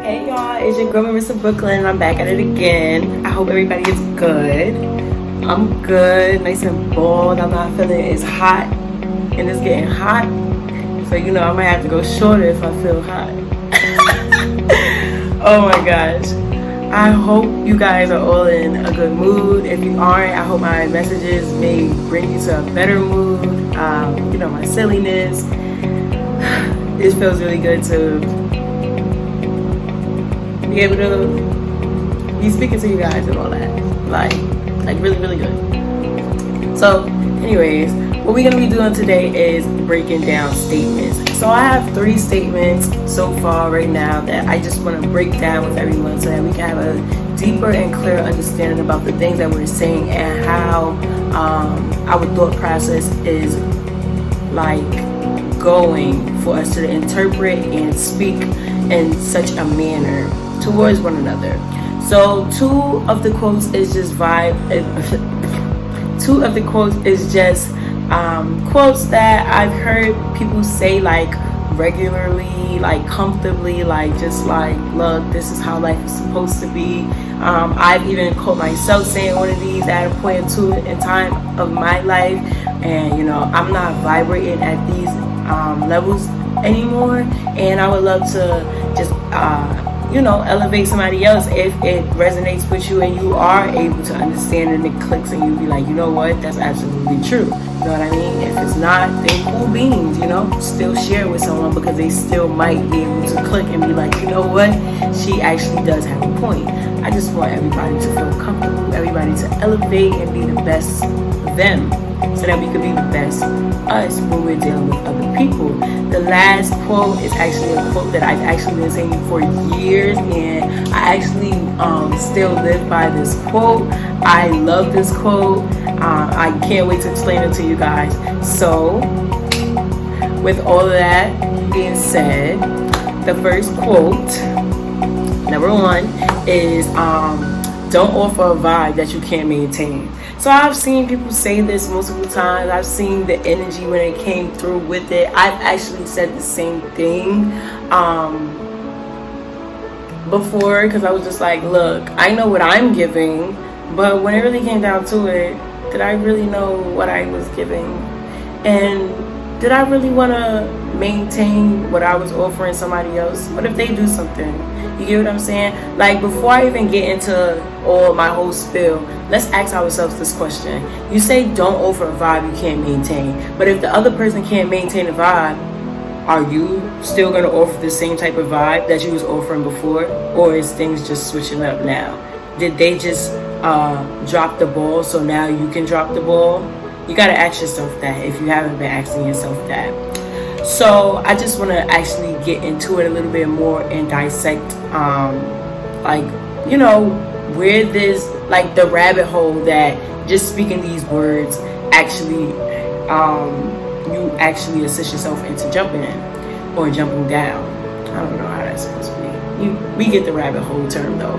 Hey y'all, it's your girl Marissa Bklyn. I'm back at it again. I hope everybody is good. I'm good, nice and bald. I'm not feeling as hot, and it's getting hot. So I might have to go shorter if I feel hot. Oh my gosh. I hope you guys are all in a good mood. If you aren't, I hope my messages may bring you to a better mood. My silliness. It feels really good to be able to be speaking to you guys and all that. Like really, really good. So, anyways, what we're going to be doing today is breaking down statements. So I have 3 statements so far right now that I just want to break down with everyone so that we can have a deeper and clearer understanding about the things that we're saying and how our thought process is going for us to interpret and speak in such a manner towards one another. So 2 of the quotes is just vibe. 2 of the quotes is just quotes that I've heard people say regularly, comfortably, look, this is how life is supposed to be. I've even caught myself saying one of these at a point or 2 in time of my life, and I'm not vibrating at these levels anymore, and I would love to just elevate somebody else if it resonates with you and you are able to understand and it clicks and you be like, you know what, that's absolutely true. You know what I mean? If it's not, then cool beans, still share with someone because they still might be able to click and be like, you know what, she actually does have a point. I just want everybody to feel comfortable, everybody to elevate and be the best them, so that we could be the best us when we're dealing with other people. The last quote is actually a quote that I've actually been saying for years, and I actually still live by this quote. I love this quote. I can't wait to explain it to you guys. So, with all of that being said, the first quote, number 1, is don't offer a vibe that you can't maintain. So I've seen people say this multiple times. I've seen the energy when it came through with it. I've actually said the same thing before, because I was just like, look, I know what I'm giving, but when it really came down to it, did I really know what I was giving? And did I really want to maintain what I was offering somebody else? What if they do something? You get what I'm saying? Before I even get into my whole spiel, let's ask ourselves this question. You say don't offer a vibe you can't maintain, but if the other person can't maintain a vibe, are you still going to offer the same type of vibe that you was offering before? Or is things just switching up now? Did they just drop the ball so now you can drop the ball? You got to ask yourself that if you haven't been asking yourself that. So I just want to actually get into it a little bit more and dissect, where this, the rabbit hole that just speaking these words actually, you actually assist yourself into jumping in or jumping down. I don't know how that's supposed to be. We get the rabbit hole term though.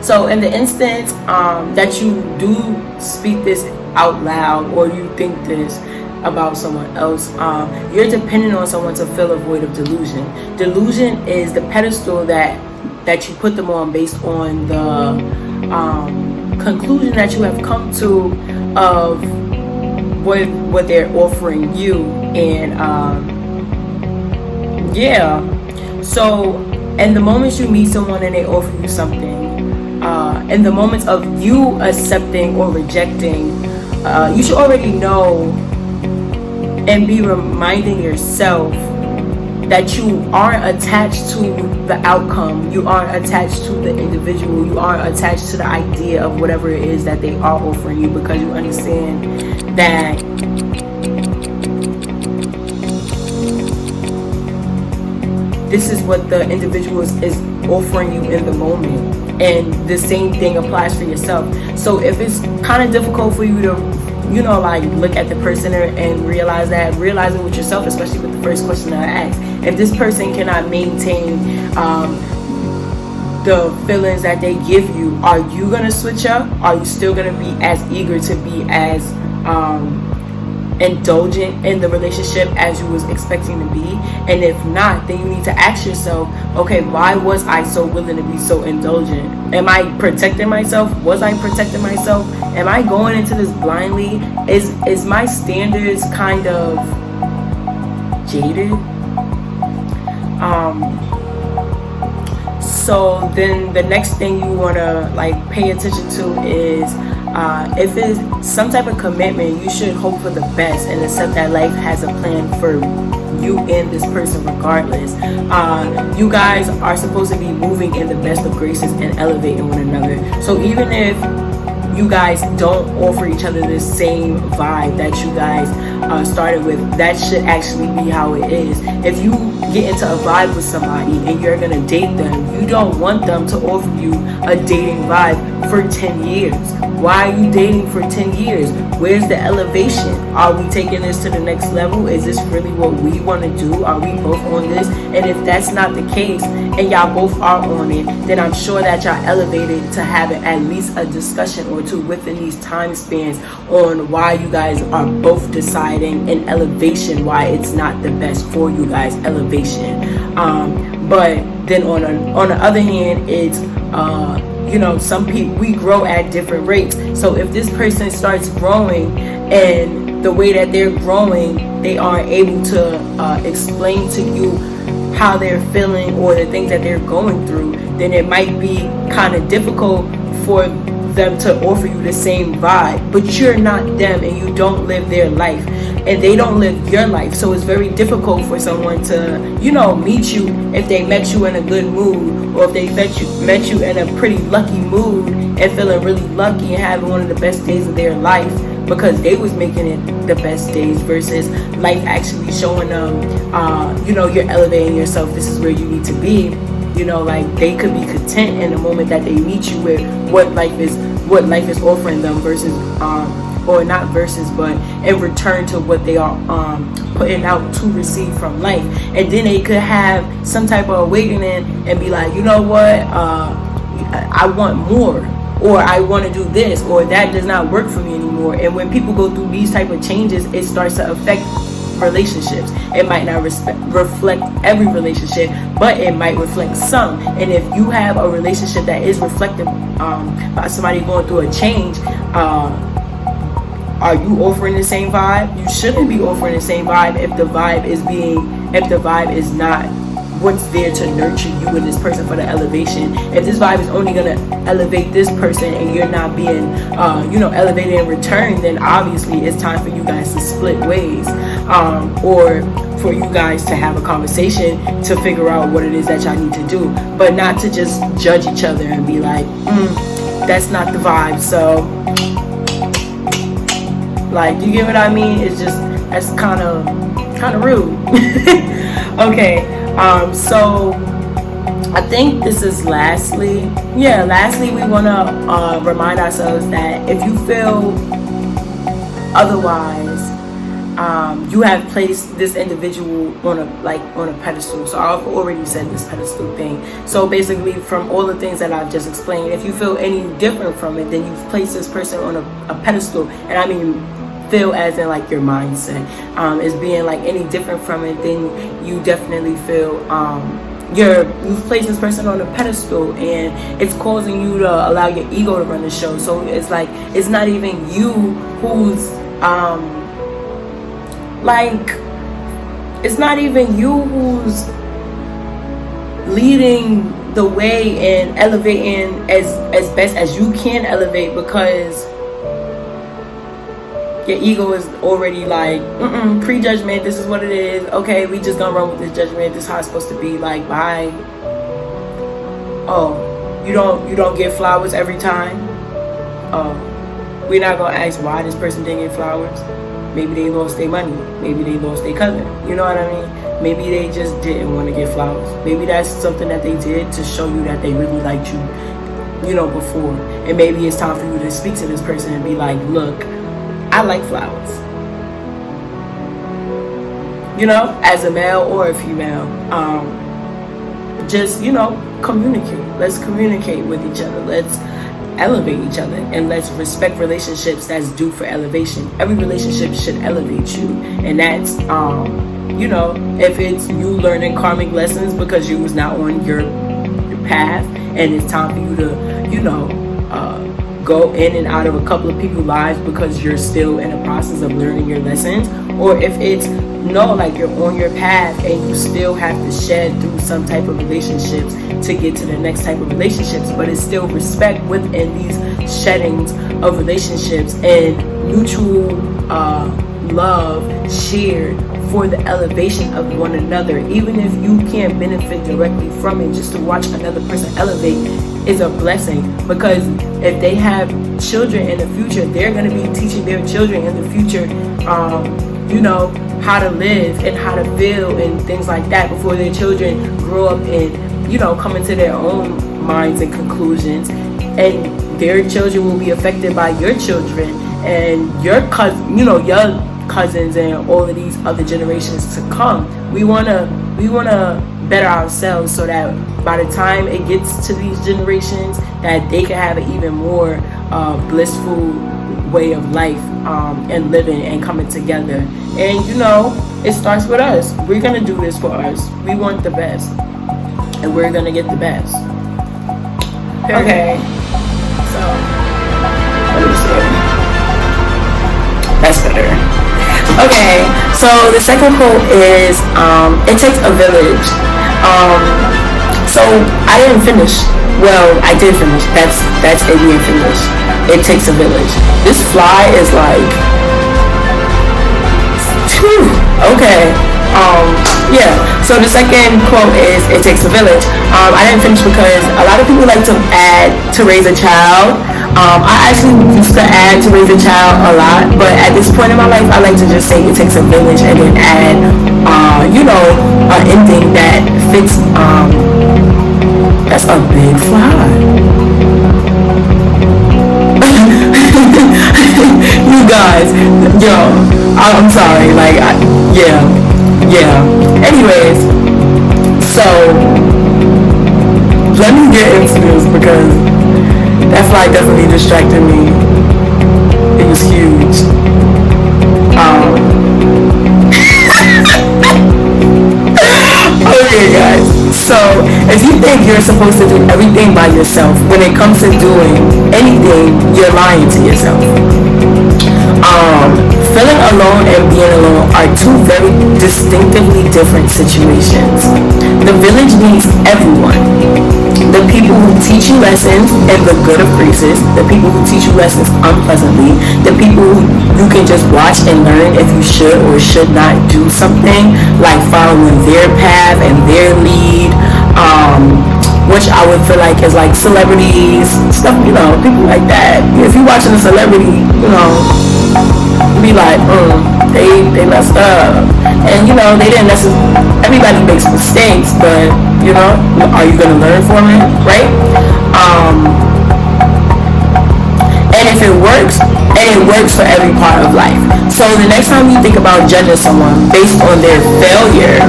So in the instance that you do speak this out loud or you think this about someone else, you're dependent on someone to fill a void of delusion. Delusion is the pedestal that you put them on based on the conclusion that you have come to of what they're offering you. And so in the moments you meet someone and they offer you something, in the moments of you accepting or rejecting, you should already know and be reminding yourself that you aren't attached to the outcome, you aren't attached to the individual, you aren't attached to the idea of whatever it is that they are offering you, because you understand that this is what the individual is offering you in the moment, and the same thing applies for yourself. So if it's kind of difficult for you to look at the person and realize it with yourself, especially with the first question that I asked. If this person cannot maintain the feelings that they give you, are you going to switch up? Are you still going to be as eager to be as indulgent in the relationship as you was expecting to be? And if not, then you need to ask yourself, okay, why was I so willing to be so indulgent? Am I protecting myself? Was I protecting myself? Am I going into this blindly? Is my standards kind of jaded? So then the next thing you want to like pay attention to is if it's some type of commitment, you should hope for the best and accept that life has a plan for you and this person regardless. You guys are supposed to be moving in the best of graces and elevating one another. So even if you guys don't offer each other the same vibe that you guys started with, that should actually be how it is. If you get into a vibe with somebody and you're gonna date them, you don't want them to offer you a dating vibe for 10 years. Why are you dating for 10 years? Where's the elevation? Are we taking this to the next level? Is this really what we want to do? Are we both on this? And if that's not the case and y'all both are on it, then I'm sure that y'all elevated to having at least a discussion or two within these time spans on why you guys are both deciding in elevation why it's not the best for you guys. Elevation. But then on the other hand, it's some people, we grow at different rates. So if this person starts growing and the way that they're growing, they aren't able to explain to you how they're feeling or the things that they're going through, then it might be kind of difficult for them to offer you the same vibe. But you're not them and you don't live their life and they don't live your life. So it's very difficult for someone to, meet you if they met you in a good mood, or if they met you in a pretty lucky mood and feeling really lucky and having one of the best days of their life because they was making it the best days, versus life actually showing them, you're elevating yourself. This is where you need to be. Like they could be content in the moment that they meet you with what life is offering them versus, or not versus, but in return to what they are putting out to receive from life. And then they could have some type of awakening and be like, you know what, I want more, or I want to do this, or that does not work for me anymore. And when people go through these type of changes, it starts to affect relationships. It might not reflect every relationship, but it might reflect some. And if you have a relationship that is reflected by somebody going through a change, are you offering the same vibe? You shouldn't be offering the same vibe if the vibe is not what's there to nurture you and this person for the elevation. If this vibe is only going to elevate this person and you're not being elevated in return, then obviously it's time for you guys to split ways, or for you guys to have a conversation to figure out what it is that y'all need to do, but not to just judge each other and be like, that's not the vibe. So like, you get what I mean? It's just, that's kind of rude. Okay, so I think this is lastly we want to remind ourselves that if you feel otherwise, you have placed this individual on a pedestal. So I've already said this pedestal thing. So basically, from all the things that I've just explained, if you feel any different from it, then you've placed this person on a pedestal. And I mean feel as in like your mindset is being like any different from it, then you definitely feel you've placed this person on a pedestal it's causing you to allow your ego to run the show. So it's like, it's not even you who's it's not even you who's leading the way and elevating as best as you can elevate, because your ego is already like, prejudgment, this is what it is. Okay, we just gonna run with this judgment. This is how it's supposed to be. Like, bye. Oh, you don't get flowers every time? Oh, we're not gonna ask why this person didn't get flowers. Maybe they lost their money. Maybe they lost their cousin. You know what I mean? Maybe they just didn't want to get flowers. Maybe that's something that they did to show you that they really liked you, before. And maybe it's time for you to speak to this person and be like, look, I like flowers. As a male or a female, just, communicate. Let's communicate with each other. elevate each other, and let's respect relationships that's due for elevation. Every relationship should elevate you, and that's if it's you learning karmic lessons because you was not on your path, and it's time for you to go in and out of a couple of people's lives because you're still in the process of learning your lessons. Or if it's like you're on your path and you still have to shed through some type of relationships to get to the next type of relationships, but it's still respect within these sheddings of relationships and mutual love shared for the elevation of one another. Even if you can't benefit directly from it, just to watch another person elevate is a blessing, because if they have children in the future, they're going to be teaching their children in the future how to live and how to feel and things like that before their children grow up and come into their own minds and conclusions, and their children will be affected by your children and your cousins and all of these other generations to come. We wanna better ourselves so that by the time it gets to these generations, that they can have an even more blissful way of life and living and coming together. And it starts with us. We're gonna do this for us. We want the best, and we're gonna get the best. Okay, so let me see. That's better. Okay, so the second quote is it takes a village. So I didn't finish. Well, I did finish. That's it being finished. It takes a village. This fly is like, okay. Yeah. So the second quote is it takes a village. I didn't finish because a lot of people like to add to raise a child. I actually used to add to raise a child a lot, but at this point in my life, I like to just say it takes a village and then add, an ending that fits. That's a big fly. You guys, I'm sorry. Yeah. Anyways, so let me get into this because that fly definitely distracted me. It was huge. Okay, guys. So, if you think you're supposed to do everything by yourself, when it comes to doing anything, you're lying to yourself. Feeling alone and being alone are two very distinctively different situations. The village needs everyone. The people who teach you lessons in the good of graces, the people who teach you lessons unpleasantly, the people who you can just watch and learn if you should or should not do something, like following their path and their lead, which I would feel like is like celebrities, stuff, people like that. If you're watching a celebrity, be like, they messed up, and they didn't necessarily. Everybody makes mistakes, but are you gonna learn from it, right? And if it works, and it works for every part of life. So the next time you think about judging someone based on their failure,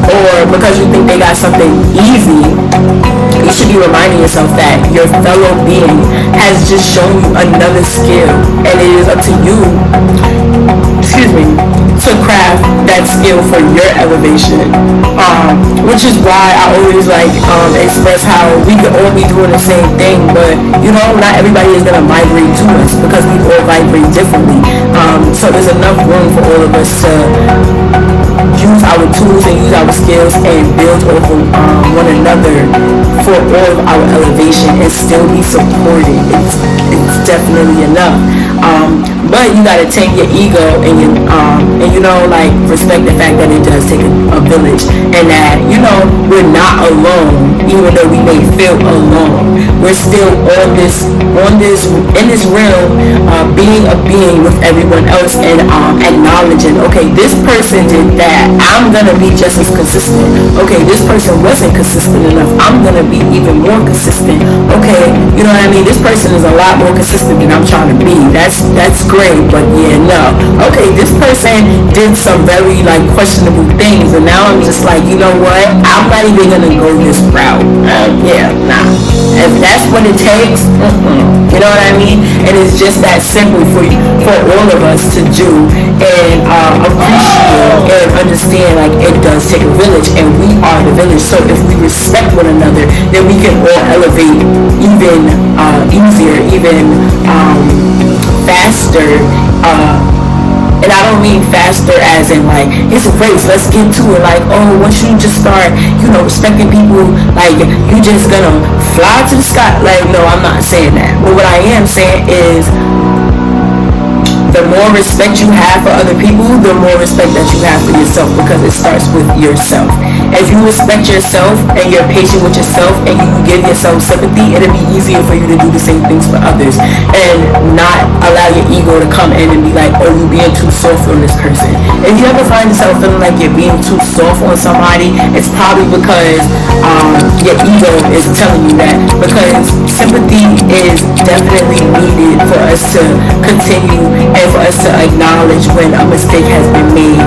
or because you think they got something easy, you should be reminding yourself that your fellow being has just shown you another skill, and it is up to you, to craft that skill for your elevation. Which is why I always express how we could all be doing the same thing, but not everybody is gonna migrate to us because we all vibrate differently. So there's enough room for all of us to use our tools and use our skills and build over one another for all of our elevation and still be supported. It's definitely enough. But you gotta tame your ego and respect the fact that it does take a village, and that we're not alone. Even though we may feel alone, we're still in this realm, being a being with everyone else, and acknowledging, okay, this person did that, I'm gonna be just as consistent. Okay, this person wasn't consistent enough, I'm gonna be even more consistent. Okay, you know what I mean? This person is a lot more consistent than I'm trying to be. That's great, but yeah, no. Okay, this person did some very like questionable things, and now I'm just like, you know what? I'm not even gonna go this route. Yeah, nah. If that's what it takes, you know what I mean? And it's just that simple for all of us to do and appreciate and understand. Like, it does take a village, and we are the village. So if we respect one another, then we can all elevate even easier, even faster. And I don't mean faster as in like it's a race, let's get to it. Like, oh, once you just start, respecting people, like you just gonna fly to the sky. Like, no, I'm not saying that. But what I am saying is, the more respect you have for other people, the more respect that you have for yourself, because it starts with yourself. If you respect yourself and you're patient with yourself and you give yourself sympathy, it'll be easier for you to do the same things for others and not allow your ego to come in and be like, oh, you're being too soft on this person. If you ever find yourself feeling like you're being too soft on somebody, it's probably because your ego is telling you that, because sympathy is definitely needed for us to continue and for us to acknowledge when a mistake has been made.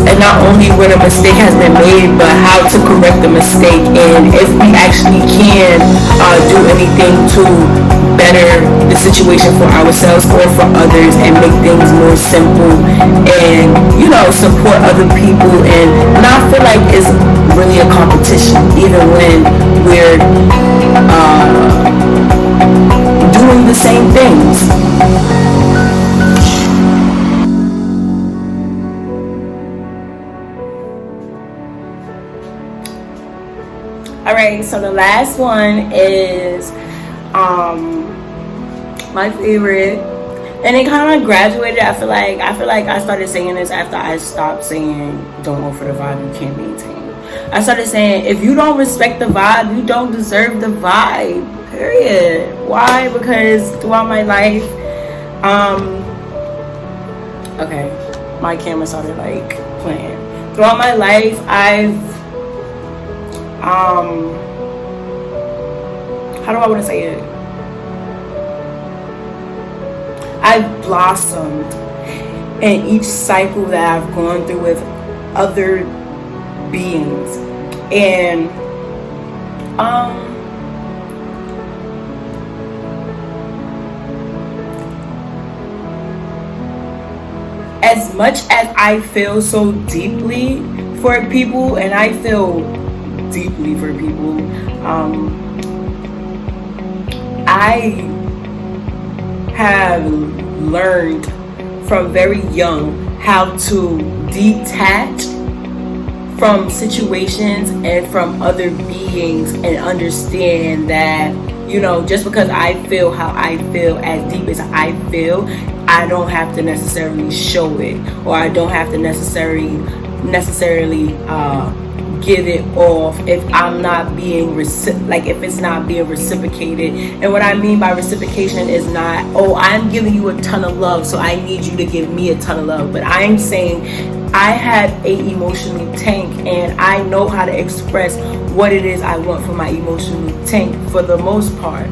And not only when a mistake has been made, but how to correct the mistake, and if we actually can do anything to better the situation for ourselves or for others and make things more simple and support other people and not feel like it's really a competition, even when we're doing the same things. Alright, so the last one is my favorite, and it kind of graduated. I feel like I started saying this after I stopped saying don't go for the vibe you can't maintain. I started saying, if you don't respect the vibe, you don't deserve the vibe, period. Why? Because throughout my life, okay, my camera started like playing. Throughout my life, how do I want to say it? I've blossomed in each cycle that I've gone through with other beings, and as much as I feel so deeply for people, and I feel deeply for people, I have learned from very young how to detach from situations and from other beings and understand that, just because I feel how I feel, as deep as I feel, I don't have to necessarily show it, or I don't have to necessarily give it off if I'm not being if it's not being reciprocated. And what I mean by reciprocation is not, oh, I'm giving you a ton of love, so I need you to give me a ton of love. But I'm saying I have a emotional tank, and I know how to express what it is I want from my emotional tank for the most part.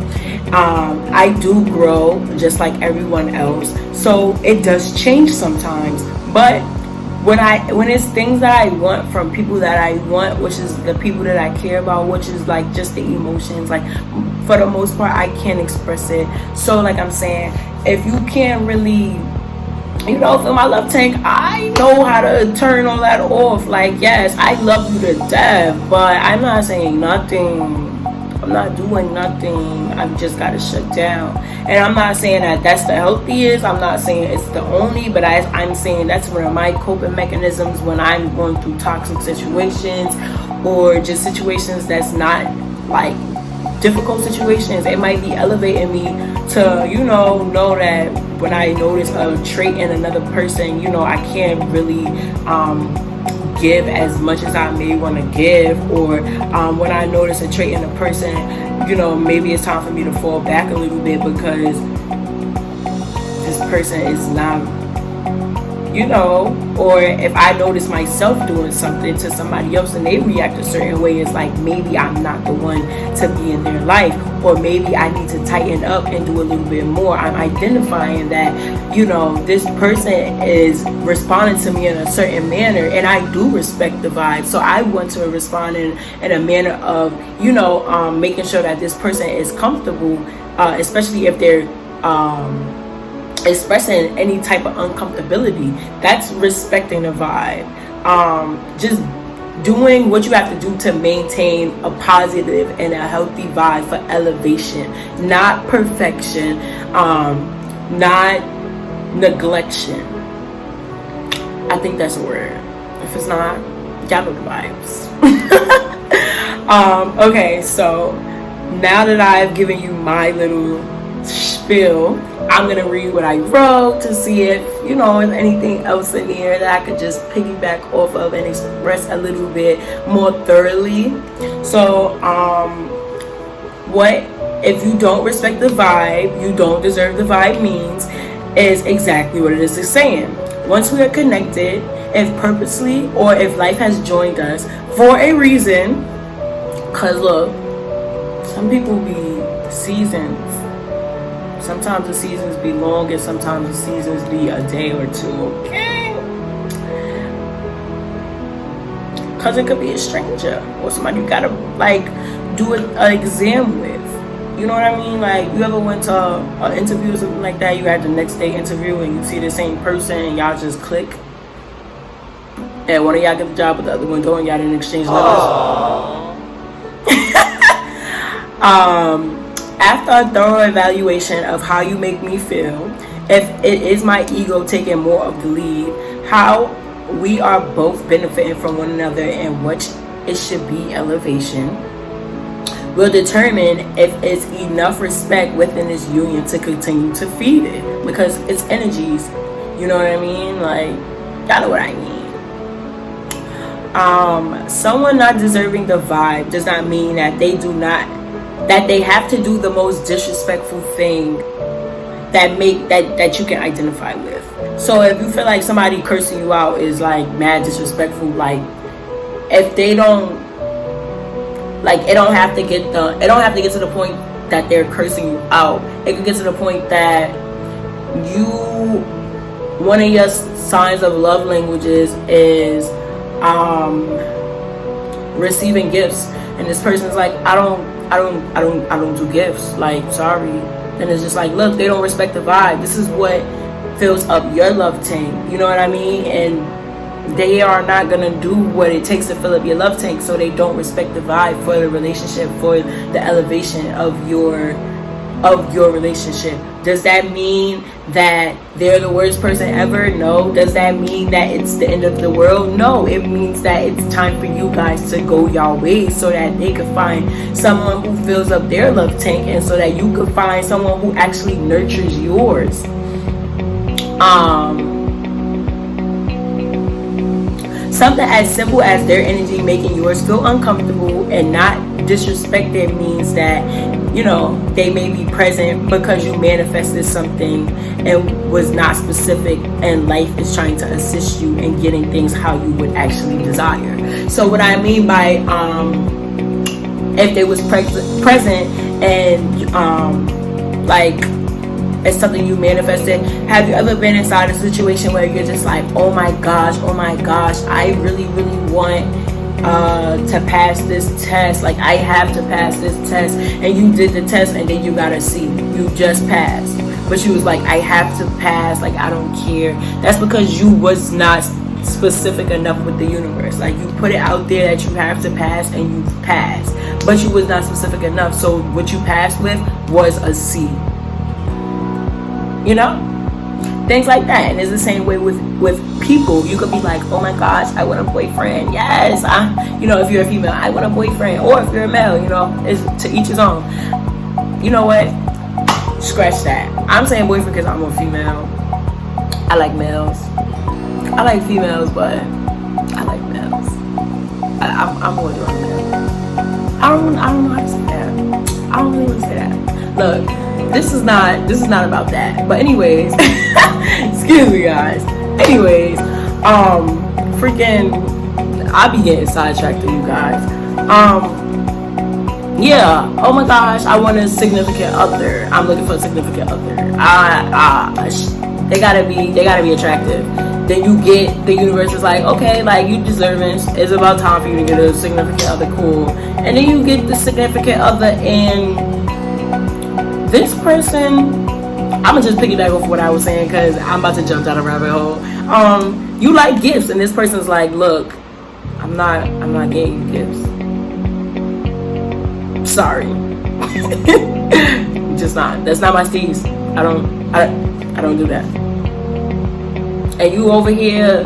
I do grow just like everyone else, so it does change sometimes. But when it's things that I want from people that I want, which is the people that I care about, which is like just the emotions, like for the most part I can't express it. So like I'm saying, if you can't really fill my love tank, I know how to turn all that off. Like, yes, I love you to death, but I'm not saying nothing. I'm not doing nothing. I've just got to shut down. And I'm not saying that that's the healthiest. I'm not saying it's the only, but I'm saying that's one of my coping mechanisms when I'm going through toxic situations or just situations that's not like difficult situations. It might be elevating me to, know that when I notice a trait in another person, I can't really give as much as I may want to give, or when I notice a trait in a person, maybe it's time for me to fall back a little bit because this person is not, or if I notice myself doing something to somebody else and they react a certain way, it's like maybe I'm not the one to be in their life, or maybe I need to tighten up and do a little bit more. I'm identifying that, this person is responding to me in a certain manner, and I do respect the vibe. So I want to respond in a manner of, making sure that this person is comfortable, especially if they're expressing any type of uncomfortability. That's respecting the vibe. Just doing what you have to do to maintain a positive and a healthy vibe for elevation, not perfection, not neglection. I think that's a word. If it's not, y'all know the vibes. Okay, so now that I've given you my little spiel, I'm gonna read what I wrote to see if there's anything else in here that I could just piggyback off of and express a little bit more thoroughly. So what if you don't respect the vibe, you don't deserve the vibe means is exactly what it is saying. Once we are connected, if purposely or if life has joined us for a reason, cause look, some people be seasons. Sometimes the seasons be long and sometimes the seasons be a day or two, okay? Because it could be a stranger or somebody you gotta, do an exam with. You know what I mean? Like, you ever went to an interview or something like that? You had the next day interview and you see the same person and y'all just click. And one of y'all get the job, but the other one don't, and y'all didn't exchange numbers. After a thorough evaluation of how you make me feel, if it is my ego taking more of the lead, how we are both benefiting from one another, and what it should be elevation, will determine if it's enough respect within this union to continue to feed it, because it's energies. You know what I mean? Like, y'all know what I mean. Someone not deserving the vibe does not mean that they have to do the most disrespectful thing that you can identify with. So if you feel like somebody cursing you out is like mad disrespectful, like if they don't, like it don't have to get to the point that they're cursing you out. It could get to the point that one of your signs of love languages is receiving gifts, and this person's like, I don't do gifts, like, sorry. Then it's just like, look, they don't respect the vibe. This is what fills up your love tank, you know what I mean? And they are not gonna do what it takes to fill up your love tank, so they don't respect the vibe for the relationship, for the elevation of your relationship. Does that mean that they're the worst person ever? No. Does that mean that it's the end of the world? No. It means that it's time for you guys to go y'all ways, so that they could find someone who fills up their love tank, and so that you could find someone who actually nurtures yours. Something as simple as their energy making yours feel uncomfortable and not disrespected means that, they may be present because you manifested something and was not specific, and life is trying to assist you in getting things how you would actually desire. So what I mean by if they was present and it's something you manifested. Have you ever been inside a situation where you're just like, oh my gosh, I really want to pass this test, like I have to pass this test, and you did the test and then you got a C, you just passed, but you was like, I have to pass, like I don't care. That's because you was not specific enough with the universe. Like, you put it out there that you have to pass and you passed, but you was not specific enough, so what you passed with was a C. Things like that. And it's the same way with people. You could be like, oh my gosh, I want a boyfriend. Yes, if you're a female, I want a boyfriend. Or if you're a male, it's to each his own. You know what? Scratch that. I'm saying boyfriend because I'm a female. I like males. I like females, but I like males. I'm more drawn to males. I don't know how to say that. I don't really want to say that. Look, this is not about that. But anyways, excuse me guys. Anyways, freaking, I be getting sidetracked to you guys. Yeah. Oh my gosh, I want a significant other. I'm looking for a significant other. They gotta be attractive. Then you get, the universe is like, okay, like, you deserving. It's about time for you to get a significant other. Cool. And then you get the significant other, and this person, I'm gonna just piggyback off what I was saying because I'm about to jump down a rabbit hole. You like gifts, and this person's like, look, I'm not getting you gifts. Sorry. Just not. That's not my steez. I don't do that. And you over here,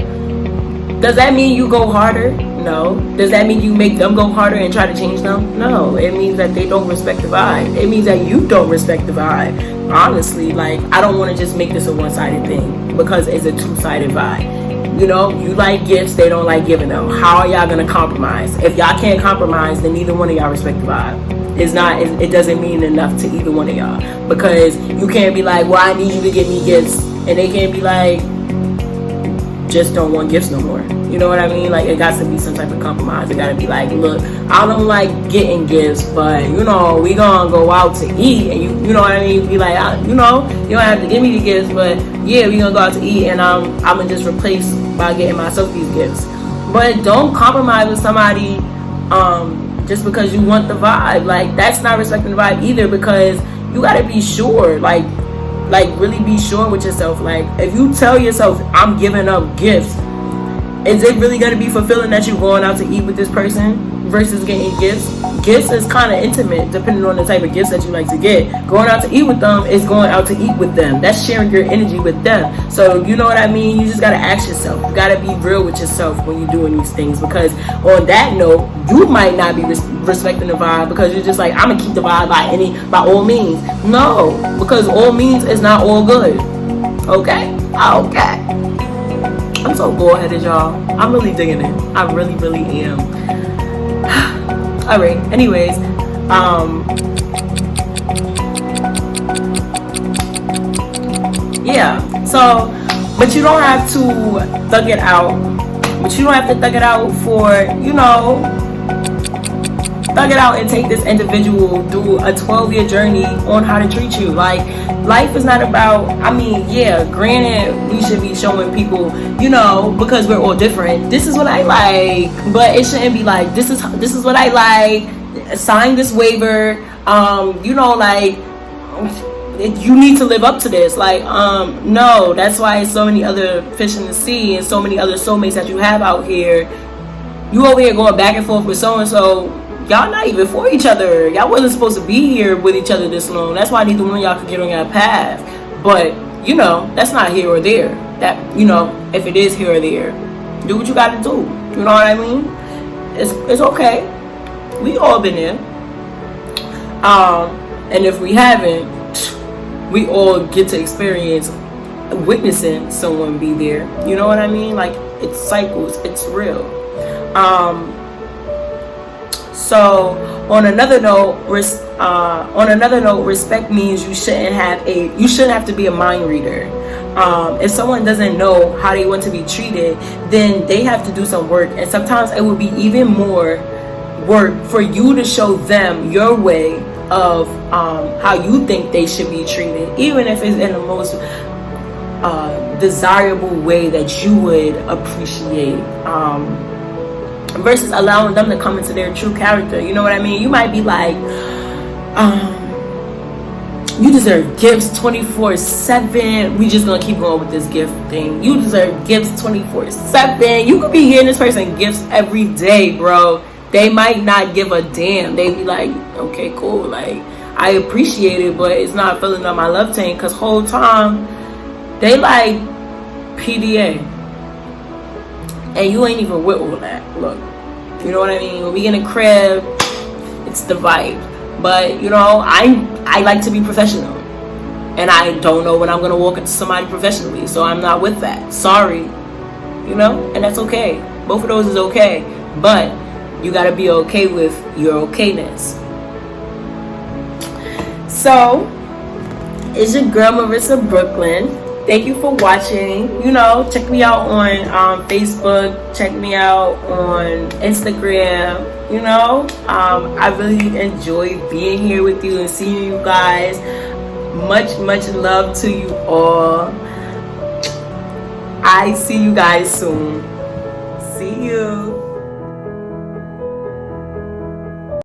does that mean you go harder? No. Does that mean you make them go harder and try to change them? No. It means that they don't respect the vibe. It means that you don't respect the vibe. Honestly, like, I don't want to just make this a one-sided thing because it's a two-sided vibe. You know, you like gifts, they don't like giving them. How are y'all gonna compromise? If y'all can't compromise, then neither one of y'all respect the vibe. It doesn't mean enough to either one of y'all, because you can't be like, well, I need you to give me gifts, and they can't be like, just don't want gifts no more. You know what I mean? Like, it got to be some type of compromise. It got to be like, look, I don't like getting gifts, but, you know, we gonna go out to eat, and you know what I mean? Be like, you know, you don't have to give me the gifts, but yeah, we gonna go out to eat, and I'm gonna just replace by getting myself these gifts. But don't compromise with somebody just because you want the vibe. Like, that's not respecting the vibe either, because you gotta be sure, like really be sure with yourself. Like, if you tell yourself, I'm giving up gifts, is it really going to be fulfilling that you're going out to eat with this person versus getting gifts? Gifts is kind of intimate depending on the type of gifts that you like to get. Going out to eat with them is going out to eat with them. That's sharing your energy with them. So, you know what I mean? You just got to ask yourself. You got to be real with yourself when you're doing these things, because on that note, you might not be respecting the vibe because you're just like, I'm going to keep the vibe by all means. No, because all means is not all good. Okay? Okay. I'm so bullheaded, y'all. I'm really digging it. I really, really am. Alright, anyways. Yeah. So, but you don't have to thug it out. But you don't have to thug it out for, you know, thug it out and take this individual through a 12-year journey on how to treat you. Like, life is not about, I mean, yeah, granted, we should be showing people, you know, because we're all different, this is what I like, but it shouldn't be like, this is what I like, sign this waiver, you know, like, you need to live up to this. Like, no, that's why so many other fish in the sea and so many other soulmates that you have out here. You over here going back and forth with so-and-so. Y'all not even for each other. Y'all wasn't supposed to be here with each other this long. That's why neither one of y'all could get on your path. But, you know, that's not here or there. That, you know, if it is here or there, do what you got to do. You know what I mean? It's okay. We all been there. And if we haven't, we all get to experience witnessing someone be there. You know what I mean? Like, it's cycles. It's real. So on another note, respect means you shouldn't have to be a mind reader. If someone doesn't know how they want to be treated, then they have to do some work, and sometimes it would be even more work for you to show them your way of how you think they should be treated, even if it's in the most desirable way that you would appreciate, versus allowing them to come into their true character. You know what I mean? You might be like, you deserve gifts 24/7. We just gonna keep going with this gift thing. You deserve gifts 24/7. You could be hearing this person gifts every day, bro. They might not give a damn. They be like, okay, cool, like, I appreciate it, but it's not filling up my love tank, because whole time they like PDA, and you ain't even with all that. Look, you know what I mean? When we in a crib, it's the vibe. But, you know, I like to be professional, and I don't know when I'm gonna walk into somebody professionally, so I'm not with that. Sorry, you know, and that's okay. Both of those is okay, but you gotta be okay with your okayness. So, it's your girl Marissa Bklyn, Thank you for watching. Check me out on Facebook. Check me out on Instagram. I really enjoy being here with you and seeing you guys. Much, much love to you all. I see you guys soon. See you.